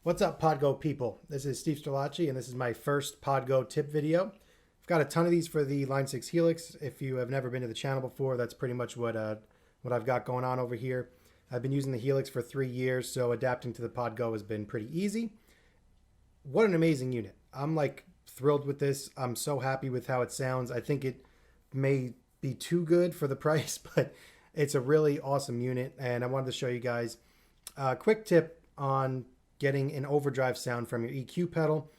What's up, Podgo people? This is Steve Strelacci, and this is my first Podgo tip video. I've got a ton of these for the Line 6 Helix. If you have never been to the channel before, that's pretty much what I've got going on over here. I've been using the Helix for 3 years, so adapting to the Podgo has been pretty easy. What an amazing unit. I'm like thrilled with this. I'm so happy with how it sounds. I think it may be too good for the price, but it's a really awesome unit, and I wanted to show you guys a quick tip on getting an overdrive sound from your EQ pedal.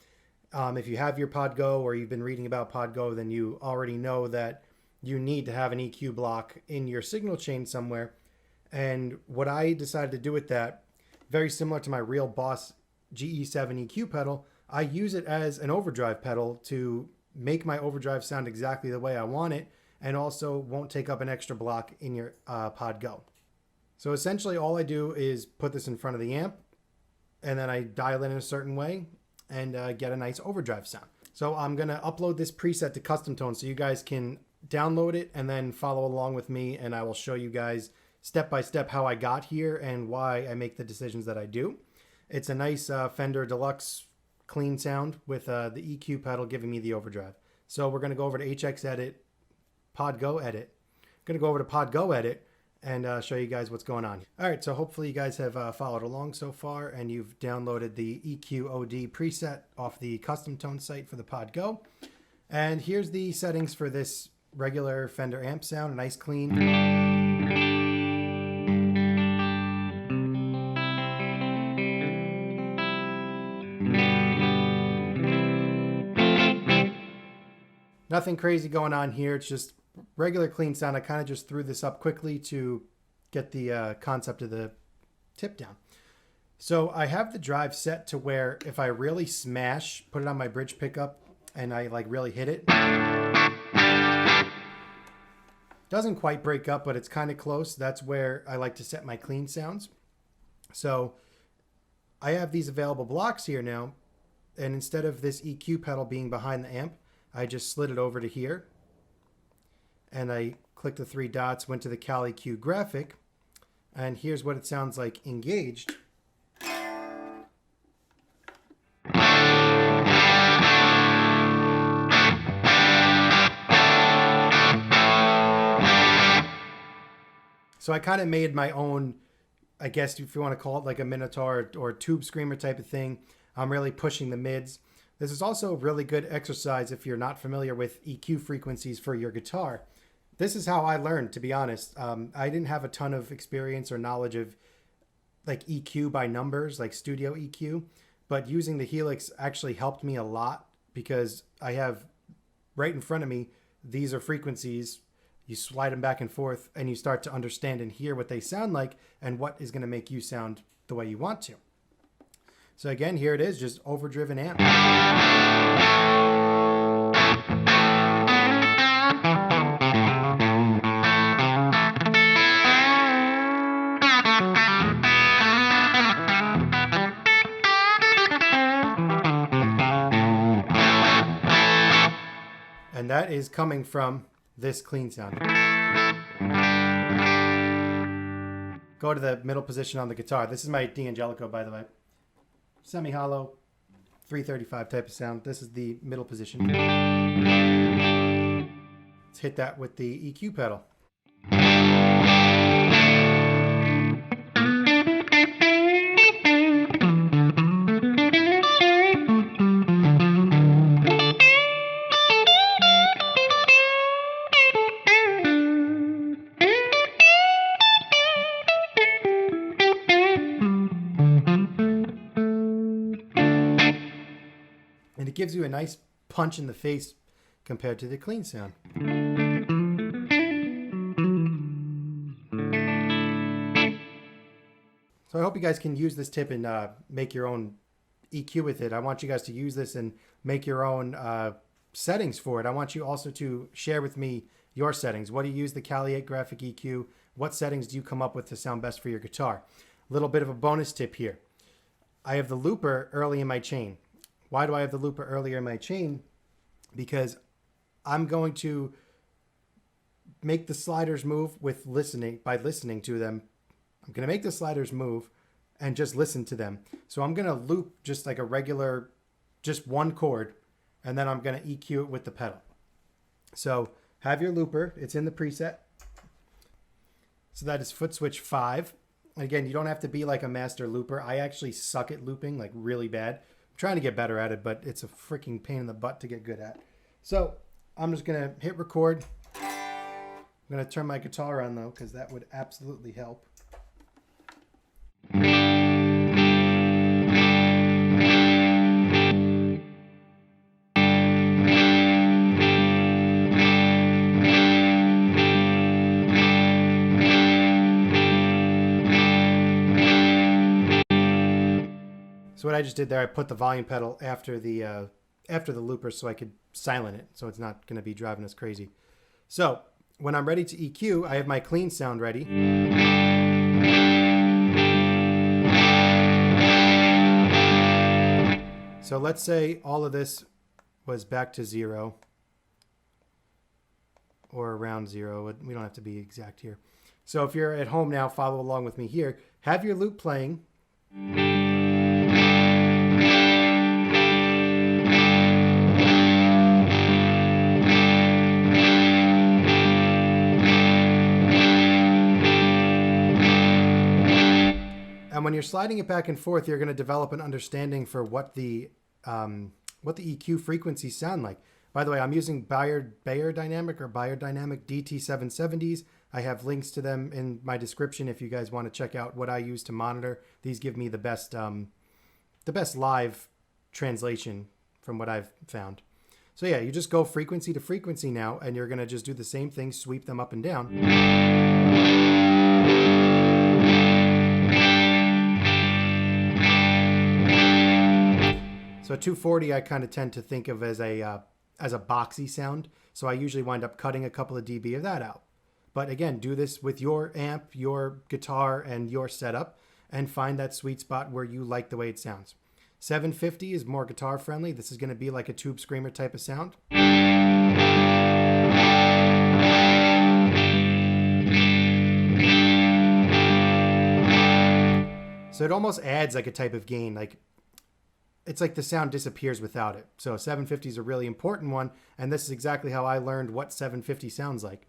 If you have your Podgo or you've been reading about Podgo, then you already know that you need to have an EQ block in your signal chain somewhere. And what I decided to do with that, very similar to my Real Boss GE7 EQ pedal, I use it as an overdrive pedal to make my overdrive sound exactly the way I want it, and also won't take up an extra block in your Podgo. So essentially all I do is put this in front of the amp, and then I dial in a certain way and get a nice overdrive sound. So I'm gonna upload this preset to Custom Tone so you guys can download it and then follow along with me, and I will show you guys step by step how I got here and why I make the decisions that I do. It's a nice Fender Deluxe clean sound with the EQ pedal giving me the overdrive. So we're gonna go over to HX Edit, Podgo Edit. Gonna go over to Podgo Edit and show you guys what's going on. All right, so hopefully you guys have followed along so far and you've downloaded the EQ OD preset off the Custom Tone site for the Podgo. And here's the settings for this regular Fender amp sound, a nice clean. Nothing crazy going on here, it's just regular clean sound. I kind of just threw this up quickly to get the concept of the tip down. So I have the drive set to where if I really smash, put it on my bridge pickup, and I like really hit it, doesn't quite break up, but it's kind of close. That's where I like to set my clean sounds. So I have these available blocks here now, and instead of this EQ pedal being behind the amp, I just slid it over to here. And I clicked the 3 dots, went to the Cali Q graphic, and here's what it sounds like engaged. So I kind of made my own, I guess if you want to call it like a Minotaur or tube screamer type of thing. I'm really pushing the mids. This is also a really good exercise if you're not familiar with EQ frequencies for your guitar. This is how I learned, to be honest. I didn't have a ton of experience or knowledge of like EQ by numbers, like studio EQ, but using the Helix actually helped me a lot because I have right in front of me, these are frequencies. You slide them back and forth and you start to understand and hear what they sound like and what is going to make you sound the way you want to. So again, here it is, just overdriven amp. And that is coming from this clean sound. Go to the middle position on the guitar. This is my D'Angelico, by the way. Semi-hollow, 335 type of sound. This is the middle position. Let's hit that with the EQ pedal. And it gives you a nice punch in the face compared to the clean sound. So I hope you guys can use this tip and make your own EQ with it. I want you guys to use this and make your own settings for it. I want you also to share with me your settings. What do you use the Cali graphic EQ? What settings do you come up with to sound best for your guitar? A little bit of a bonus tip here. I have the looper early in my chain. Why do I have the looper earlier in my chain? Because I'm going to make the sliders move with listening, by listening to them. I'm going to make the sliders move and just listen to them. So I'm going to loop just like a regular, just one chord, and then I'm going to EQ it with the pedal. So have your looper. It's in the preset. So that is foot switch 5. Again, you don't have to be like a master looper. I actually suck at looping, like really bad. I'm trying to get better at it, but it's a freaking pain in the butt to get good at. So I'm just going to hit record. I'm going to turn my guitar on though, because that would absolutely help. So what I just did there, I put the volume pedal after the looper so I could silent it, so it's not going to be driving us crazy. So when I'm ready to EQ, I have my clean sound ready. So let's say all of this was back to 0 or around 0. We don't have to be exact here. So if you're at home now, follow along with me here. Have your loop playing. And when you're sliding it back and forth, you're going to develop an understanding for what the EQ frequencies sound like. By the way, I'm using Bayer Dynamic DT770s. I have links to them in my description if you guys want to check out what I use to monitor. These give me the best live translation from what I've found. So yeah, you just go frequency to frequency now, and you're going to just do the same thing, sweep them up and down. So 240 I kind of tend to think of as a boxy sound. So I usually wind up cutting a couple of dB of that out. But again, do this with your amp, your guitar, and your setup, and find that sweet spot where you like the way it sounds. 750 is more guitar friendly. This is going to be like a tube screamer type of sound. So it almost adds like a type of gain, like it's like the sound disappears without it. So 750 is a really important one, and this is exactly how I learned what 750 sounds like.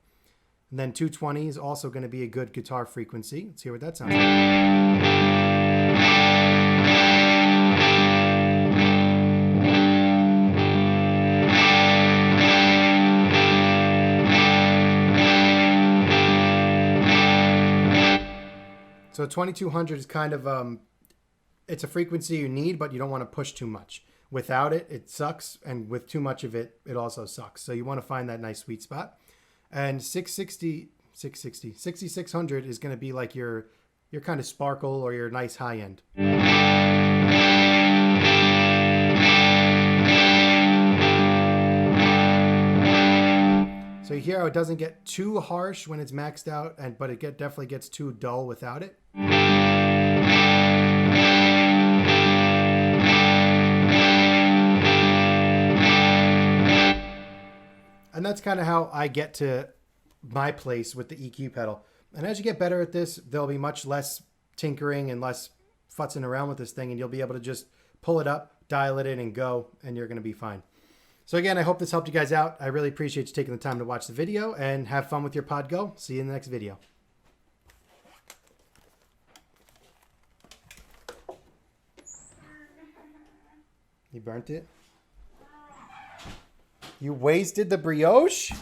And then 220 is also going to be a good guitar frequency. Let's hear what that sounds like. So 2200 is kind of it's a frequency you need, but you don't want to push too much. Without it, it sucks, and with too much of it, it also sucks. So you want to find that nice sweet spot. And 6600 is going to be like your kind of sparkle or your nice high end. So you hear how it doesn't get too harsh when it's maxed out, but it definitely gets too dull without it. And that's kind of how I get to my place with the EQ pedal. And as you get better at this, there'll be much less tinkering and less futzing around with this thing, and you'll be able to just pull it up, dial it in, and go, and you're going to be fine. So again, I hope this helped you guys out. I really appreciate you taking the time to watch the video, and have fun with your Pod Go. See you in the next video. You burnt it? You wasted the brioche?